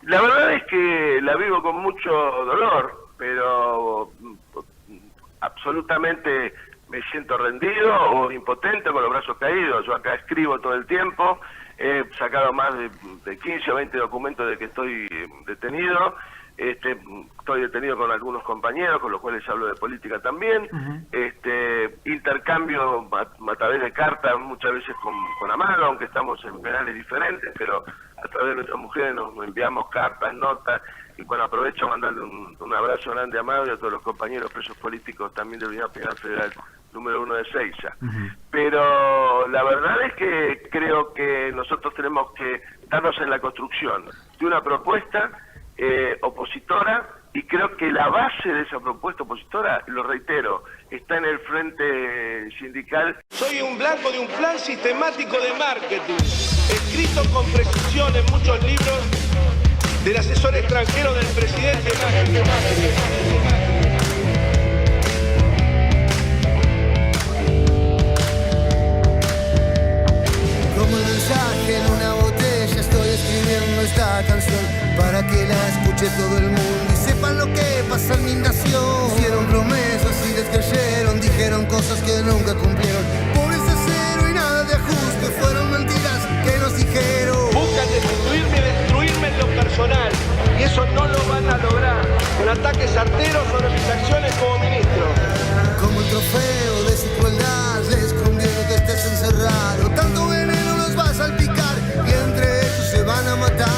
La verdad es que la vivo con mucho dolor, pero absolutamente me siento rendido o impotente con los brazos caídos. Yo acá escribo todo el tiempo, he sacado más de 15 o 20 documentos de que estoy detenido. Estoy detenido con algunos compañeros, con los cuales hablo de política también. Intercambio a través de cartas, muchas veces con Amado, aunque estamos en penales diferentes, pero a través de nuestras mujeres nos enviamos cartas, notas, y bueno, aprovecho a mandarle un abrazo grande a Amado y a todos los compañeros presos políticos también de la Unidad Penal Federal número 1 de Seiza. Pero la verdad es que creo que nosotros tenemos que darnos en la construcción de una propuesta opositora, y creo que la base de esa propuesta opositora, lo reitero, está en el frente sindical. Soy un blanco de un plan sistemático de marketing, escrito con precisión en muchos libros del asesor extranjero del presidente Macri. Como el mensaje en una botella estoy escribiendo esta canción para que la escuche todo el mundo y sepan lo que pasa en mi nación. Hicieron promesas y les creyeron, dijeron cosas que nunca cumplieron. Pobreza cero y nada de ajuste, fueron mentiras que nos dijeron. Buscan destruirme y destruirme en lo personal, y eso no lo van a lograr con ataques arteros sobre mis acciones como ministro. Como el trofeo de su crueldad les conviene que estés encerrado. Tanto veneno los va a salpicar y entre ellos se van a matar.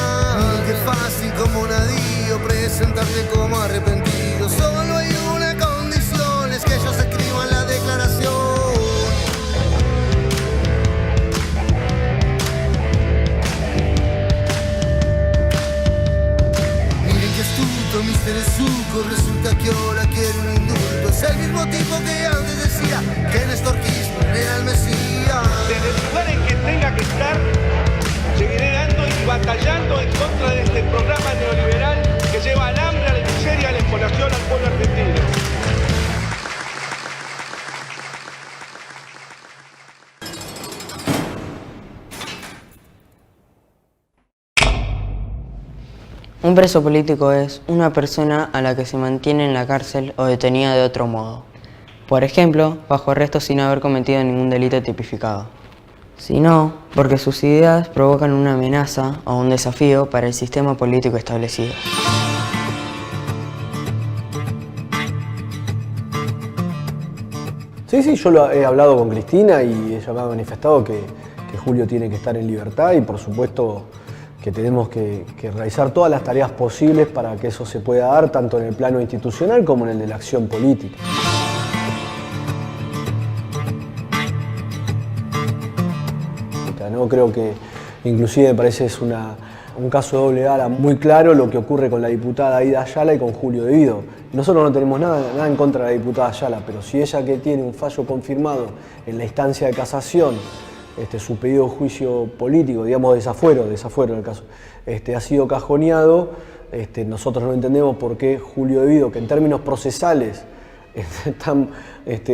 Qué fácil como un adío presentarte como arrepentido. Solo hay una condición, es que ellos escriban la declaración. Miren qué astuto, Mr. Zucco, resulta que ahora quiere un indulto. Es el mismo tipo que antes decía que Néstor Kirchner era el Mesías. Desde el lugar en que tenga que estar, seguiré dando y batallando en contra de este programa neoliberal que lleva al hambre, a la miseria, a la explotación al pueblo argentino. Un preso político es una persona a la que se mantiene en la cárcel o detenida de otro modo. Por ejemplo, bajo arresto sin haber cometido ningún delito tipificado. Sino porque sus ideas provocan una amenaza o un desafío para el sistema político establecido. Sí, yo lo he hablado con Cristina y ella me ha manifestado que Julio tiene que estar en libertad y por supuesto que tenemos que realizar todas las tareas posibles para que eso se pueda dar tanto en el plano institucional como en el de la acción política. ¿No? Creo que inclusive me parece es un caso de doble vara muy claro lo que ocurre con la diputada Aida Ayala y con Julio De Vido. Nosotros no tenemos nada en contra de la diputada Ayala, pero si ella, que tiene un fallo confirmado en la instancia de casación, su pedido de juicio político, digamos desafuero en el caso, ha sido cajoneado, nosotros no entendemos por qué Julio De Vido, que en términos procesales está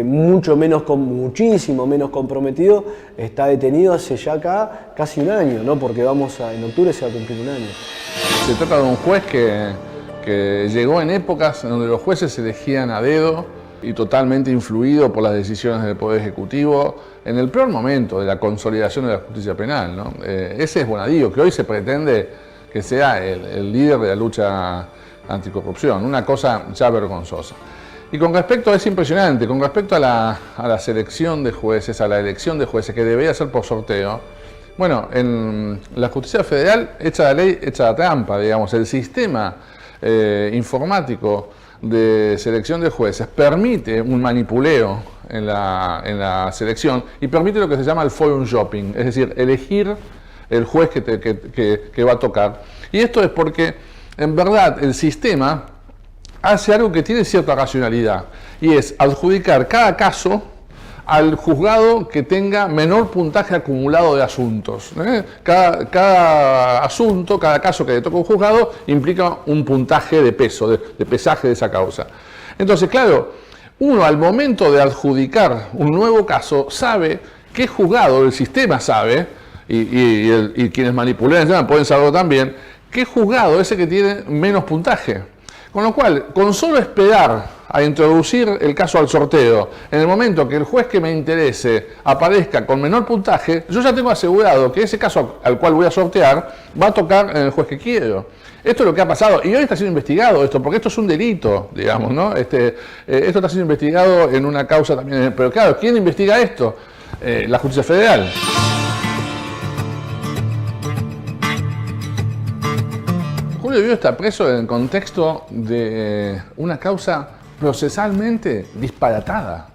muchísimo menos comprometido, está detenido hace ya casi un año, ¿no? Porque en octubre se va a cumplir un año. Se trata de un juez que llegó en épocas en donde los jueces se elegían a dedo y totalmente influido por las decisiones del Poder Ejecutivo en el peor momento de la consolidación de la justicia penal, ¿no? Ese es Bonadío, que hoy se pretende que sea el líder de la lucha anticorrupción, una cosa ya vergonzosa. Y con respecto, es impresionante, con respecto a la selección de jueces, a la elección de jueces, que debería ser por sorteo, bueno, en la justicia federal, hecha la ley, hecha la trampa, digamos, el sistema informático de selección de jueces permite un manipuleo en la selección y permite lo que se llama el forum shopping, es decir, elegir el juez que va a tocar. Y esto es porque, en verdad, el sistema hace algo que tiene cierta racionalidad, y es adjudicar cada caso al juzgado que tenga menor puntaje acumulado de asuntos. Cada asunto, cada caso que le toca a un juzgado implica un puntaje de peso, de pesaje de esa causa. Entonces, claro, uno al momento de adjudicar un nuevo caso sabe qué juzgado, el sistema sabe, y quienes manipulan el sistema pueden saberlo también, ¿qué juzgado es el que tiene menos puntaje? Con lo cual, con solo esperar a introducir el caso al sorteo, en el momento que el juez que me interese aparezca con menor puntaje, yo ya tengo asegurado que ese caso al cual voy a sortear va a tocar en el juez que quiero. Esto es lo que ha pasado, y hoy está siendo investigado esto, porque esto es un delito, digamos, ¿no? Esto está siendo investigado en una causa también, pero claro, ¿quién investiga esto? La Justicia Federal. Julio de Vido está preso en el contexto de una causa procesalmente disparatada,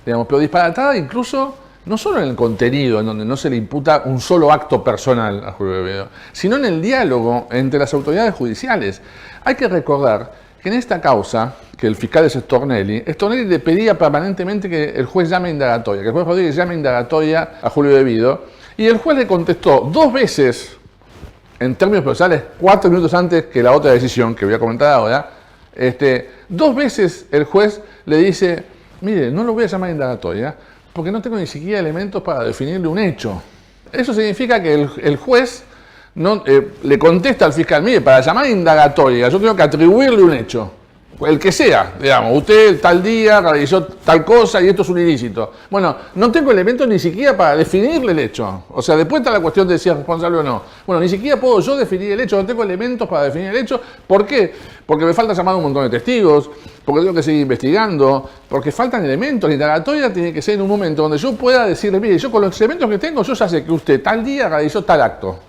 digamos, pero disparatada incluso no solo en el contenido, en donde no se le imputa un solo acto personal a Julio de Vido, sino en el diálogo entre las autoridades judiciales. Hay que recordar que en esta causa, que el fiscal es Stornelli le pedía permanentemente que el juez llame a indagatoria, que el juez Rodríguez llame a indagatoria a Julio de Vido, y el juez le contestó 2 veces, en términos procesales, 4 minutos antes que la otra decisión que voy a comentar ahora. 2 veces el juez le dice, mire, no lo voy a llamar a indagatoria porque no tengo ni siquiera elementos para definirle un hecho. Eso significa que el juez no, le contesta al fiscal, mire, para llamar a indagatoria yo tengo que atribuirle un hecho, el que sea, digamos, usted tal día realizó tal cosa y esto es un ilícito. Bueno, no tengo elementos ni siquiera para definirle el hecho. O sea, después está la cuestión de si es responsable o no. Bueno, ni siquiera puedo yo definir el hecho, no tengo elementos para definir el hecho. ¿Por qué? Porque me falta llamar a un montón de testigos, porque tengo que seguir investigando, porque faltan elementos. La indagatoria tiene que ser en un momento donde yo pueda decirle, mire, yo con los elementos que tengo, yo ya sé que usted tal día realizó tal acto.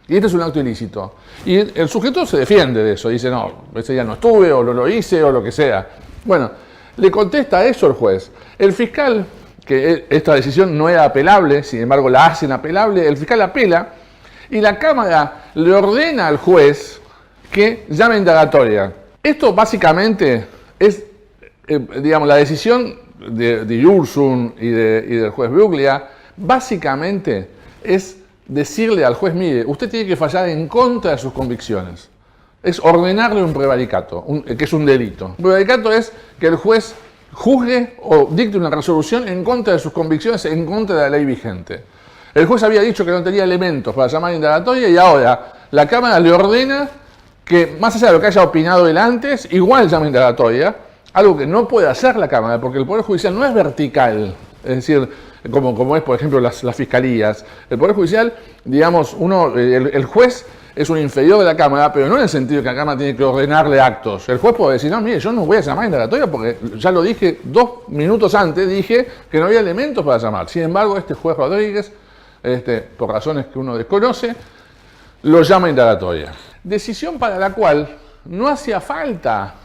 Y este es un acto ilícito. Y el sujeto se defiende de eso, dice, no, ese día no estuve, o lo hice, o lo que sea. Bueno, le contesta eso el juez. El fiscal, que esta decisión no era apelable, sin embargo la hacen apelable, el fiscal apela, y la Cámara le ordena al juez que llame a indagatoria. Esto básicamente es, digamos, la decisión de Ursun y del juez Bruglia, básicamente es decirle al juez, mire, usted tiene que fallar en contra de sus convicciones. Es ordenarle un prevaricato, que es un delito. Un prevaricato es que el juez juzgue o dicte una resolución en contra de sus convicciones, en contra de la ley vigente. El juez había dicho que no tenía elementos para llamar a indagatoria y ahora la Cámara le ordena que, más allá de lo que haya opinado él antes, igual llame a indagatoria, algo que no puede hacer la Cámara, porque el Poder Judicial no es vertical, es decir, como es, por ejemplo, las fiscalías. El Poder Judicial, digamos, el juez es un inferior de la Cámara, pero no en el sentido que la Cámara tiene que ordenarle actos. El juez puede decir, no, mire, yo no voy a llamar a indagatoria porque ya lo dije 2 minutos antes, dije que no había elementos para llamar. Sin embargo, este juez Rodríguez, por razones que uno desconoce, lo llama a indagatoria. Decisión para la cual no hacía falta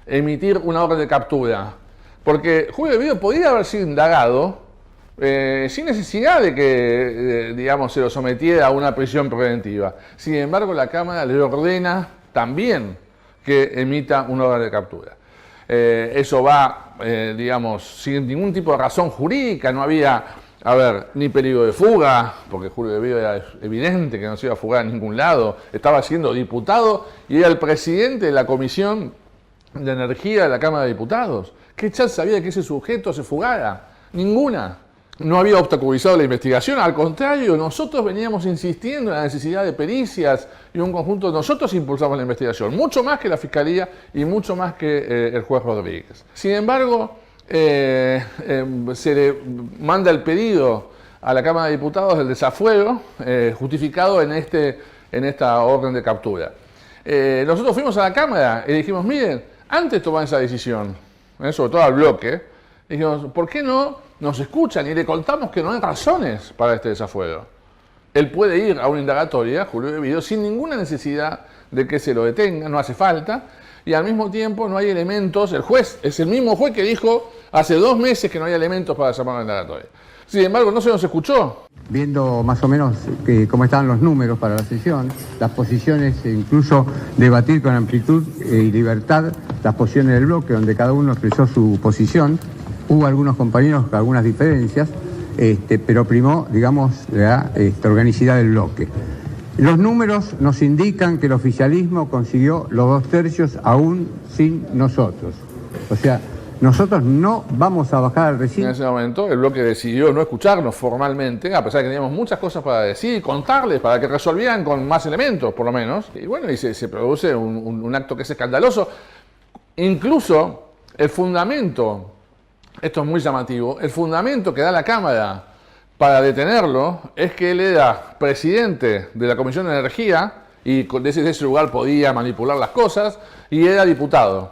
emitir una orden de captura, porque Julio de Vido podía haber sido indagado sin necesidad de que, digamos, se lo sometiera a una prisión preventiva. Sin embargo, la Cámara le ordena también que emita una orden de captura. Eso va, digamos, sin ningún tipo de razón jurídica, no había, ni peligro de fuga, porque Julio de Vido era evidente que no se iba a fugar a ningún lado, estaba siendo diputado y era el presidente de la Comisión de Energía de la Cámara de Diputados. ¿Qué chance había de que ese sujeto se fugara? Ninguna. No había obstaculizado la investigación, al contrario, nosotros veníamos insistiendo en la necesidad de pericias y un conjunto, nosotros impulsamos la investigación, mucho más que la Fiscalía y mucho más que el juez Rodríguez. Sin embargo, se le manda el pedido a la Cámara de Diputados del desafuero, justificado en esta orden de captura. Nosotros fuimos a la Cámara y dijimos, miren, antes de tomar esa decisión, sobre todo al bloque, dijimos, ¿por qué no nos escuchan y le contamos que no hay razones para este desafuero? Él puede ir a una indagatoria, Julio de Vido, sin ninguna necesidad de que se lo detenga, no hace falta, y al mismo tiempo no hay elementos. El juez es el mismo juez que dijo hace 2 meses que no hay elementos para llamar a una indagatoria. Sin embargo, no se nos escuchó. Viendo más o menos cómo estaban los números para la sesión, las posiciones, incluso debatir con amplitud y libertad las posiciones del bloque, donde cada uno expresó su posición. Hubo algunos compañeros con algunas diferencias, pero primó, digamos, la organicidad del bloque. Los números nos indican que el oficialismo consiguió los 2/3 aún sin nosotros. O sea, nosotros no vamos a bajar al recinto. En ese momento el bloque decidió no escucharnos formalmente, a pesar de que teníamos muchas cosas para decir, contarles, para que resolvieran con más elementos, por lo menos. Y bueno, y se produce un acto que es escandaloso. Incluso el fundamento, esto es muy llamativo, el fundamento que da la Cámara para detenerlo es que él era presidente de la Comisión de Energía y desde ese lugar podía manipular las cosas y era diputado.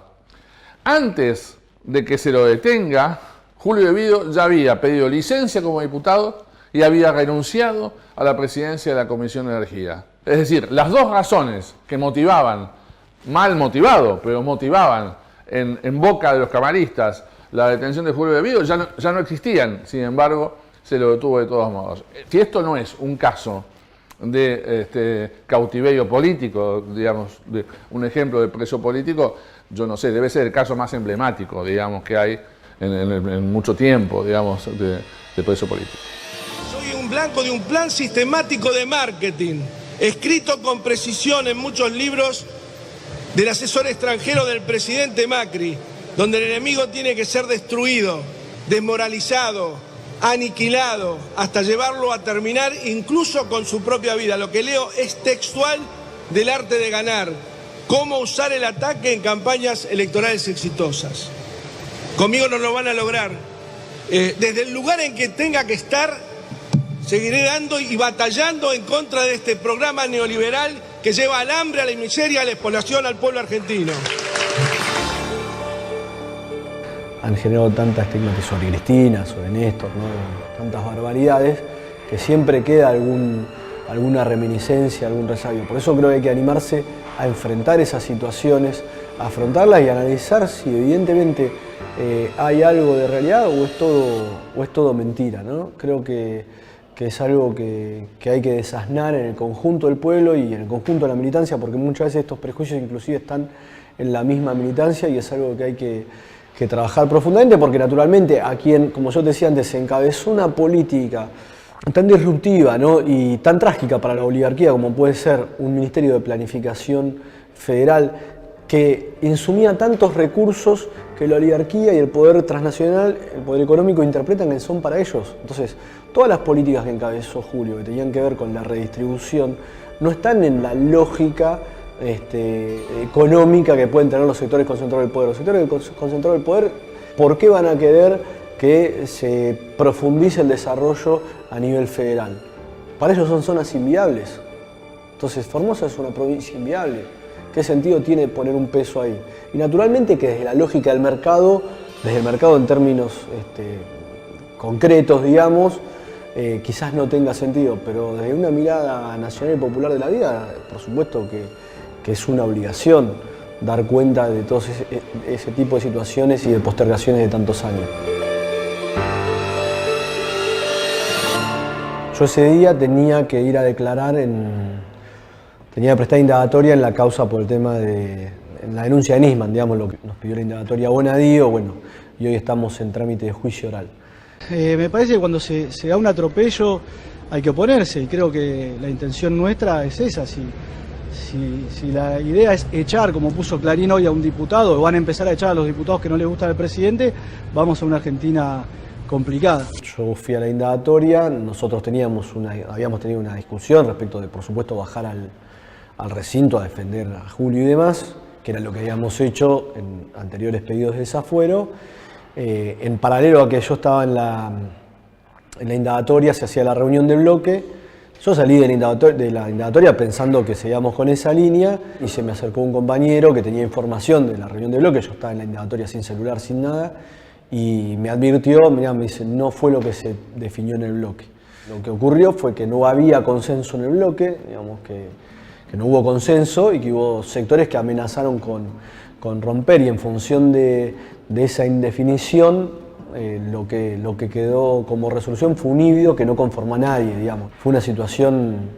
Antes de que se lo detenga, Julio de Vido ya había pedido licencia como diputado y había renunciado a la presidencia de la Comisión de Energía. Es decir, las dos razones que motivaban, mal motivado, pero motivaban en boca de los camaristas la detención de Julio de Vido ya no existían. Sin embargo, se lo detuvo de todos modos. Si esto no es un caso de cautiverio político, digamos, de un ejemplo de preso político, yo no sé, debe ser el caso más emblemático, digamos, que hay en mucho tiempo, digamos, de preso político. Soy un blanco de un plan sistemático de marketing, escrito con precisión en muchos libros del asesor extranjero del presidente Macri, donde el enemigo tiene que ser destruido, desmoralizado, aniquilado, hasta llevarlo a terminar incluso con su propia vida. Lo que leo es textual del arte de ganar. Cómo usar el ataque en campañas electorales exitosas. Conmigo no lo van a lograr. Desde el lugar en que tenga que estar, seguiré dando y batallando en contra de este programa neoliberal que lleva al hambre, a la miseria, a la explotación al pueblo argentino. Han generado tanta estigmatización sobre Cristina, sobre Néstor, ¿no? Tantas barbaridades, que siempre queda alguna reminiscencia, algún resabio. Por eso creo que hay que animarse a enfrentar esas situaciones, a afrontarlas y a analizar si evidentemente hay algo de realidad o es todo mentira, ¿no? Creo que es algo que hay que desasnar en el conjunto del pueblo y en el conjunto de la militancia, porque muchas veces estos prejuicios inclusive están en la misma militancia y es algo que hay que trabajar profundamente, porque naturalmente a quien, como yo te decía antes, se encabezó una política tan disruptiva, ¿no? Y tan trágica para la oligarquía como puede ser un Ministerio de Planificación Federal que insumía tantos recursos que la oligarquía y el poder transnacional, el poder económico, interpretan que son para ellos. Entonces, todas las políticas que encabezó Julio, que tenían que ver con la redistribución, no están en la lógica económica que pueden tener los sectores concentrados del poder. Los sectores concentrados del poder, ¿por qué van a querer que se profundice el desarrollo a nivel federal? Para ellos son zonas inviables. Entonces Formosa es una provincia inviable. ¿Qué sentido tiene poner un peso ahí? Y naturalmente que desde la lógica del mercado, desde el mercado en términos concretos, digamos, quizás no tenga sentido, pero desde una mirada nacional y popular de la vida, por supuesto que es una obligación dar cuenta de todo ese tipo de situaciones y de postergaciones de tantos años. Yo ese día tenía que ir a declarar tenía que prestar indagatoria en la causa por el tema en la denuncia de Nisman, digamos, lo que nos pidió la indagatoria Bonadío, bueno, y hoy estamos en trámite de juicio oral. Me parece que cuando se da un atropello hay que oponerse, y creo que la intención nuestra es esa. Si la idea es echar, como puso Clarín hoy, a un diputado, o van a empezar a echar a los diputados que no les gusta el presidente, vamos a una Argentina complicada. Yo fui a la indagatoria, nosotros habíamos tenido una discusión respecto de, por supuesto, bajar al recinto a defender a Julio y demás, que era lo que habíamos hecho en anteriores pedidos de desafuero. En paralelo a que yo estaba en la indagatoria, se hacía la reunión del bloque. Yo salí de la indagatoria pensando que seguíamos con esa línea y se me acercó un compañero que tenía información de la reunión del bloque. Yo estaba en la indagatoria sin celular, sin nada, y me advirtió, mirá, me dice, no fue lo que se definió en el bloque. Lo que ocurrió fue que no había consenso en el bloque, digamos que no hubo consenso y que hubo sectores que amenazaron con romper, y en función de esa indefinición lo que quedó como resolución fue un híbrido que no conformó a nadie, digamos. Fue una situación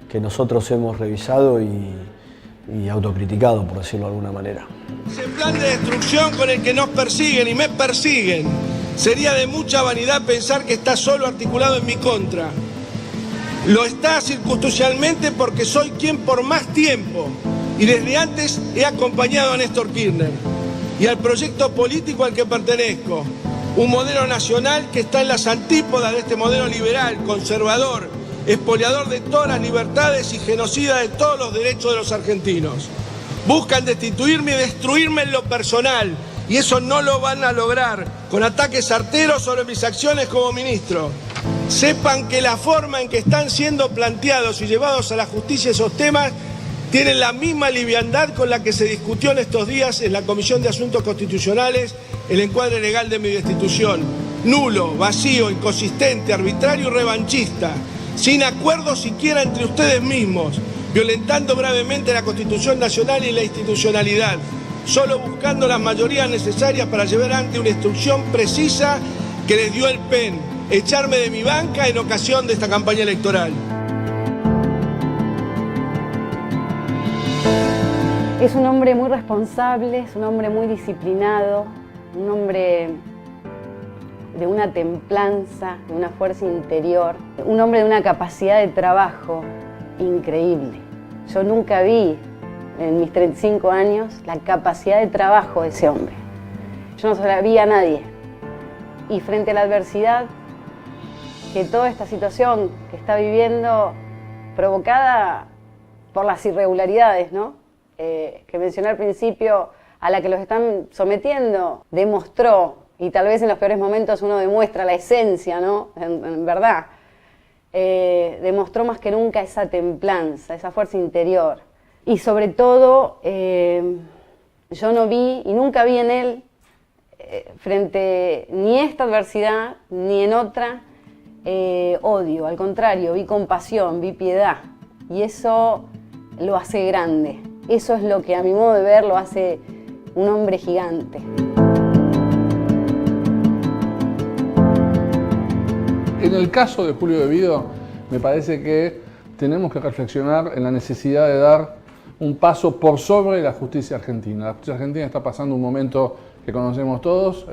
que nosotros hemos revisado y autocriticado, por decirlo de alguna manera. Ese plan de destrucción con el que nos persiguen y me persiguen, sería de mucha vanidad pensar que está solo articulado en mi contra. Lo está circunstancialmente porque soy quien por más tiempo y desde antes he acompañado a Néstor Kirchner. y al proyecto político al que pertenezco. Un modelo nacional que está en las antípodas de este modelo liberal, conservador, expoliador de todas las libertades y genocida de todos los derechos de los argentinos. Buscan destituirme y destruirme en lo personal, y eso no lo van a lograr con ataques certeros sobre mis acciones como ministro. Sepan que la forma en que están siendo planteados y llevados a la justicia esos temas tienen la misma liviandad con la que se discutió en estos días en la Comisión de Asuntos Constitucionales el encuadre legal de mi destitución. Nulo, vacío, inconsistente, arbitrario y revanchista, sin acuerdo siquiera entre ustedes mismos, violentando gravemente la Constitución Nacional y la institucionalidad, solo buscando las mayorías necesarias para llevar ante una instrucción precisa que les dio el PEN, echarme de mi banca en ocasión de esta campaña electoral. Es un hombre muy responsable, es un hombre muy disciplinado, un hombre de una templanza, de una fuerza interior, un hombre de una capacidad de trabajo increíble. Yo nunca vi en mis 35 años la capacidad de trabajo de ese hombre. Yo no se la vi a nadie. Y frente a la adversidad, que toda esta situación que está viviendo, provocada por las irregularidades, ¿no? Que mencioné al principio, a la que los están sometiendo, demostró, y tal vez en los peores momentos uno demuestra la esencia, ¿no? En verdad, demostró más que nunca esa templanza, esa fuerza interior. Y sobre todo, yo no vi y nunca vi en él, frente ni a esta adversidad ni en otra, odio. Al contrario, vi compasión, vi piedad. Y eso lo hace grande. Eso es lo que a mi modo de ver lo hace un hombre gigante. En el caso de Julio De Vido, me parece que tenemos que reflexionar en la necesidad de dar un paso por sobre la justicia argentina. La justicia argentina está pasando un momento que conocemos todos.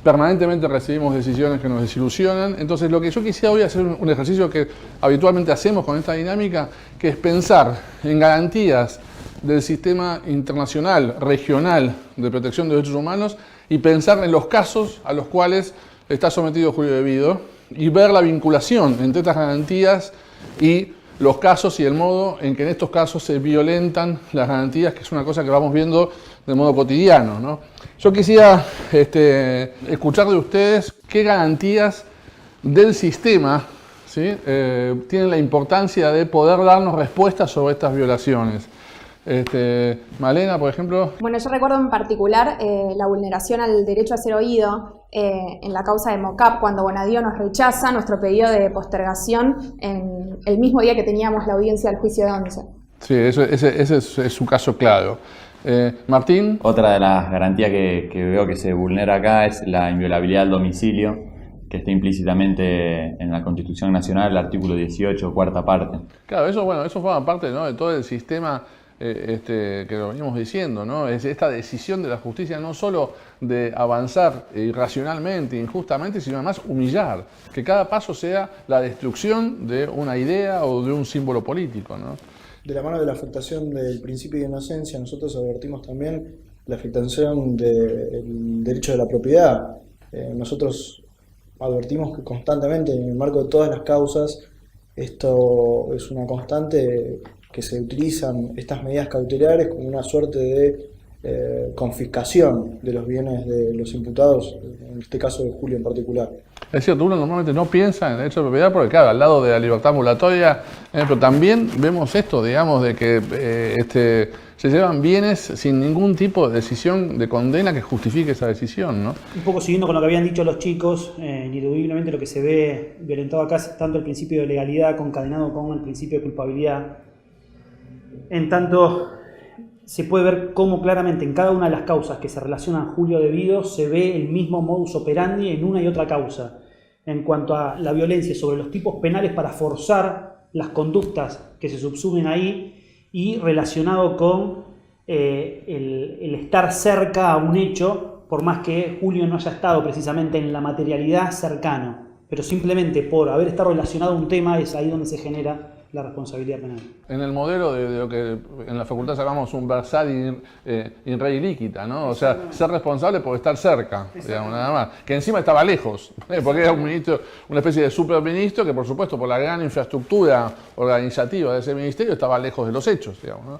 Permanentemente recibimos decisiones que nos desilusionan. Entonces, lo que yo quisiera hoy hacer un ejercicio que habitualmente hacemos con esta dinámica, que es pensar en garantías del sistema internacional, regional de protección de derechos humanos y pensar en los casos a los cuales está sometido Julio De Vido y ver la vinculación entre estas garantías y los casos y el modo en que en estos casos se violentan las garantías, que es una cosa que vamos viendo de modo cotidiano, ¿no? Yo quisiera escuchar de ustedes qué garantías del sistema, ¿sí? Tienen la importancia de poder darnos respuestas sobre estas violaciones. Malena, por ejemplo. Bueno, yo recuerdo en particular la vulneración al derecho a ser oído en la causa de Mocap, cuando Bonadío nos rechaza nuestro pedido de postergación en el mismo día que teníamos la audiencia del juicio de 11. Sí, ese es su caso claro. Martín. Otra de las garantías que veo que se vulnera acá es la inviolabilidad del domicilio, que está implícitamente en la Constitución Nacional, el artículo 18, cuarta parte. Claro, eso forma parte, ¿no?, de todo el sistema que lo venimos diciendo, ¿no? Es esta decisión de la justicia no solo de avanzar irracionalmente, injustamente, sino además humillar, que cada paso sea la destrucción de una idea o de un símbolo político, ¿no? De la mano de la afectación del principio de inocencia, nosotros advertimos también la afectación del derecho de la propiedad. Nosotros advertimos que constantemente, en el marco de todas las causas, esto es una constante, que se utilizan estas medidas cautelares como una suerte de confiscación de los bienes de los imputados, en este caso de Julio en particular. Es cierto, uno normalmente no piensa en el derecho de propiedad porque, claro, al lado de la libertad ambulatoria, pero también vemos esto, digamos, de que se llevan bienes sin ningún tipo de decisión de condena que justifique esa decisión, ¿no? Un poco siguiendo con lo que habían dicho los chicos, ineludiblemente lo que se ve violentado acá es tanto el principio de legalidad concadenado con el principio de culpabilidad. En tanto, se puede ver cómo claramente en cada una de las causas que se relacionan a Julio De Vido se ve el mismo modus operandi en una y otra causa, en cuanto a la violencia sobre los tipos penales para forzar las conductas que se subsumen ahí y relacionado con el estar cerca a un hecho, por más que Julio no haya estado precisamente en la materialidad cercano, pero simplemente por haber estado relacionado a un tema es ahí donde se genera la responsabilidad penal. En el modelo de lo que en la facultad llamamos un versari in rei licita, ¿no? O sea, ser responsable por estar cerca, digamos, nada más. Que encima estaba lejos, porque era un ministro, una especie de superministro que, por supuesto, por la gran infraestructura organizativa de ese ministerio, estaba lejos de los hechos, digamos, ¿no?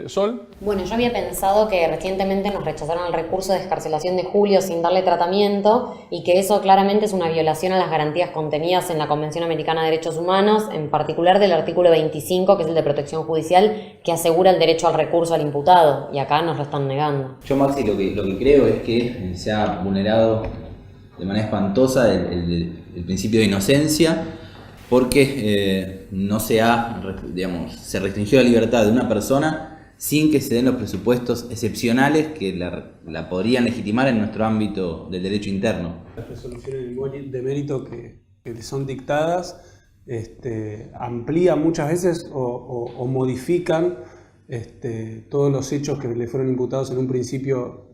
Sol. Bueno, yo había pensado que recientemente nos rechazaron el recurso de excarcelación de Julio sin darle tratamiento y que eso claramente es una violación a las garantías contenidas en la Convención Americana de Derechos Humanos, en particular del artículo 25, que es el de protección judicial, que asegura el derecho al recurso al imputado, y acá nos lo están negando. Yo, Maxi, lo que creo es que se ha vulnerado de manera espantosa el principio de inocencia, porque no se ha, digamos, se restringió la libertad de una persona sin que se den los presupuestos excepcionales que la podrían legitimar en nuestro ámbito del derecho interno. Las resoluciones de mérito que son dictadas amplían muchas veces o modifican todos los hechos que le fueron imputados en un principio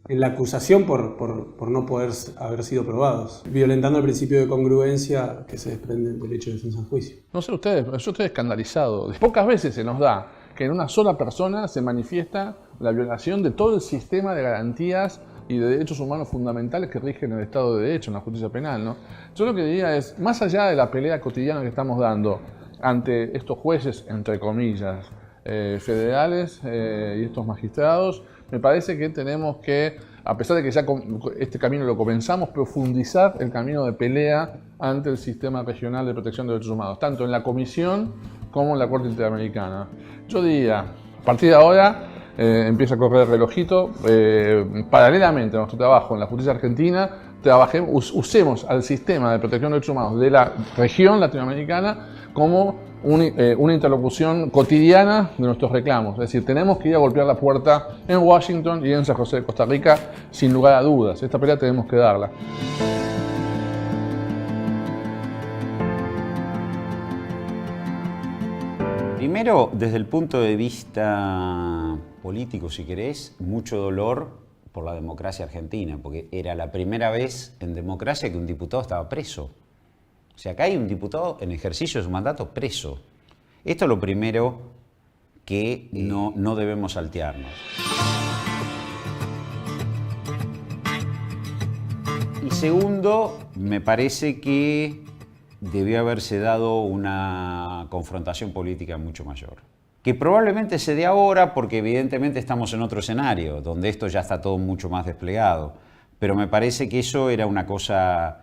en la acusación por no poder haber sido probados, violentando el principio de congruencia que se desprende del derecho de defensa en juicio. No sé ustedes, pero yo estoy escandalizado. Pocas veces se nos da que en una sola persona se manifiesta la violación de todo el sistema de garantías y de derechos humanos fundamentales que rigen el Estado de Derecho, en la justicia penal, ¿no? Yo lo que diría es, más allá de la pelea cotidiana que estamos dando ante estos jueces, entre comillas, federales y estos magistrados, me parece que tenemos que, a pesar de que ya este camino lo comenzamos, profundizar el camino de pelea ante el sistema regional de protección de derechos humanos, tanto en la Comisión como en la Corte Interamericana. Yo diría, a partir de ahora empieza a correr el relojito, paralelamente a nuestro trabajo en la justicia argentina, usemos al sistema de protección de derechos humanos de la región latinoamericana como una interlocución cotidiana de nuestros reclamos. Es decir, tenemos que ir a golpear la puerta en Washington y en San José de Costa Rica, sin lugar a dudas. Esta pelea tenemos que darla. Primero, desde el punto de vista político, si querés, mucho dolor por la democracia argentina, porque era la primera vez en democracia que un diputado estaba preso. O sea, acá hay un diputado en ejercicio de su mandato preso. Esto es lo primero que no debemos saltearnos. Y segundo, me parece que debió haberse dado una confrontación política mucho mayor. Que probablemente se dé ahora porque evidentemente estamos en otro escenario, donde esto ya está todo mucho más desplegado. Pero me parece que eso era una cosa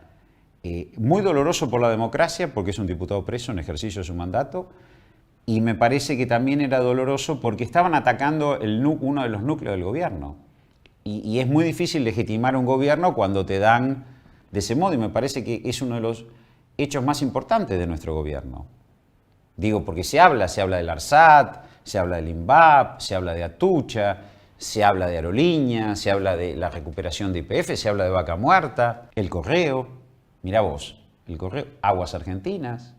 muy doloroso por la democracia, porque es un diputado preso en ejercicio de su mandato, y me parece que también era doloroso porque estaban atacando uno de los núcleos del gobierno. Y es muy difícil legitimar un gobierno cuando te dan de ese modo, y me parece que es uno de los hechos más importantes de nuestro gobierno. Digo, porque se habla del ARSAT, se habla del INVAP, se habla de Atucha, se habla de Aerolíneas, se habla de la recuperación de YPF, se habla de Vaca Muerta, el Correo, mirá vos, el Correo, Aguas Argentinas.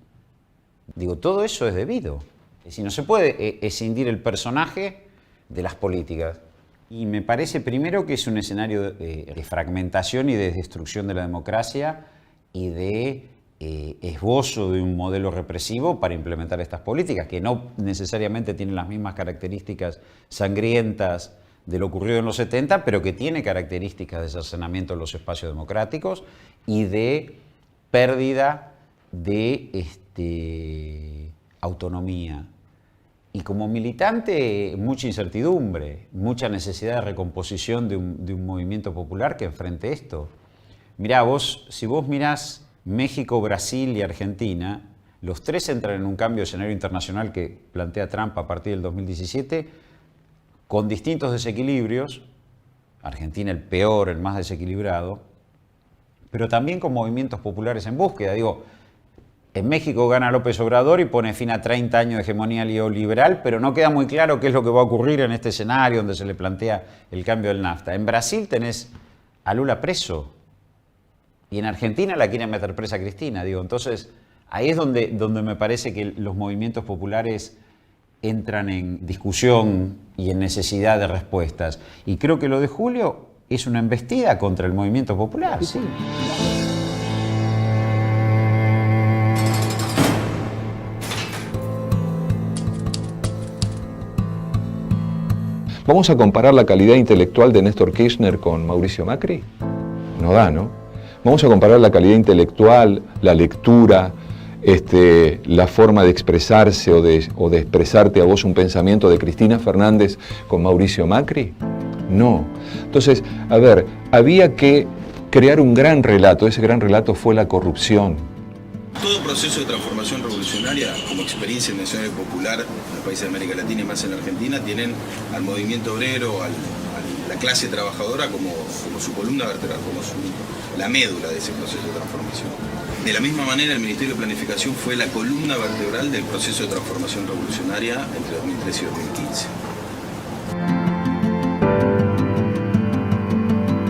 Digo, todo eso es debido. Es decir, no se puede escindir el personaje de las políticas. Y me parece primero que es un escenario de fragmentación y de destrucción de la democracia y de esbozo de un modelo represivo para implementar estas políticas, que no necesariamente tienen las mismas características sangrientas de lo ocurrido en los 70, pero que tiene características de cercenamiento de los espacios democráticos y de pérdida de autonomía. Y como militante, mucha incertidumbre, mucha necesidad de recomposición de un movimiento popular que enfrente esto. Mirá, si vos mirás México, Brasil y Argentina, los tres entran en un cambio de escenario internacional que plantea Trump a partir del 2017, con distintos desequilibrios, Argentina el peor, el más desequilibrado, pero también con movimientos populares en búsqueda. Digo, en México gana López Obrador y pone fin a 30 años de hegemonía neoliberal, pero no queda muy claro qué es lo que va a ocurrir en este escenario donde se le plantea el cambio del NAFTA. En Brasil tenés a Lula preso, y en Argentina la quieren meter presa a Cristina. Digo, entonces, ahí es donde me parece que los movimientos populares entran en discusión y en necesidad de respuestas. Y creo que lo de Julio es una embestida contra el movimiento popular, sí. ¿Vamos a comparar la calidad intelectual de Néstor Kirchner con Mauricio Macri? No da, ¿no? Vamos a comparar la calidad intelectual, la lectura, la forma de expresarse o de expresarte a vos un pensamiento de Cristina Fernández con Mauricio Macri. No. Entonces, a ver, había que crear un gran relato. Ese gran relato fue la corrupción. Todo proceso de transformación revolucionaria, como experiencia nacional y popular en los países de América Latina y más en Argentina, tienen al movimiento obrero, a la clase trabajadora como su columna vertebral, como la médula de ese proceso de transformación. De la misma manera, el Ministerio de Planificación fue la columna vertebral del proceso de transformación revolucionaria entre 2013 y 2015.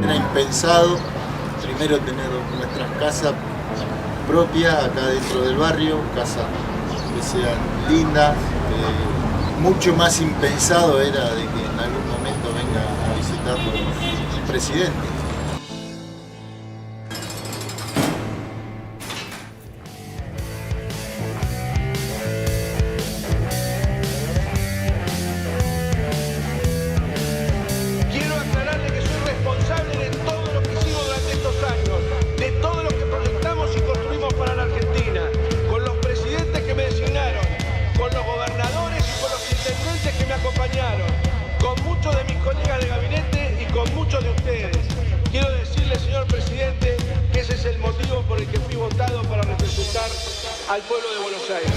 Era impensado primero tener nuestras casas propias acá dentro del barrio, casas que sean lindas. Mucho más impensado era de que en algún momento venga a visitarnos el presidente. Quiero aclararle que soy responsable de todo lo que hicimos durante estos años, de todo lo que proyectamos y construimos para la Argentina, con los presidentes que me designaron, con los gobernadores y con los intendentes que me acompañaron, con muchos de mis colegas de gabinete y con muchos de ustedes. Quiero decirle, señor presidente, que ese es el motivo por el que fui votado para representar al pueblo de Buenos Aires.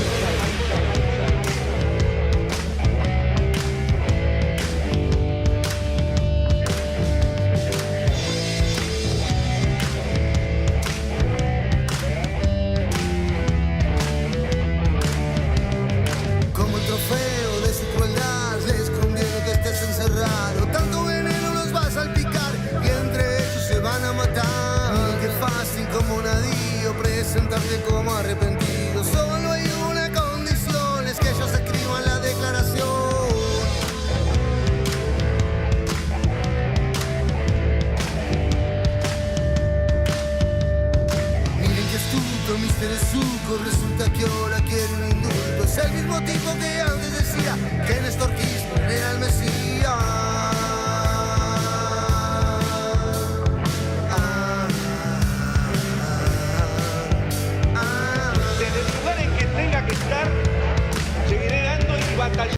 Como el trofeo de su crueldad, les conviene que estés encerrado. Tanto veneno los va a salpicar y entre ellos se van a matar. Qué fácil como nadie presentarte como arrepentido. Solo hay una condición, es que ellos escriban la declaración. Miren que astuto, Mr. Zuko, resulta que ahora quiere un indulto. Es el mismo tipo que antes decía que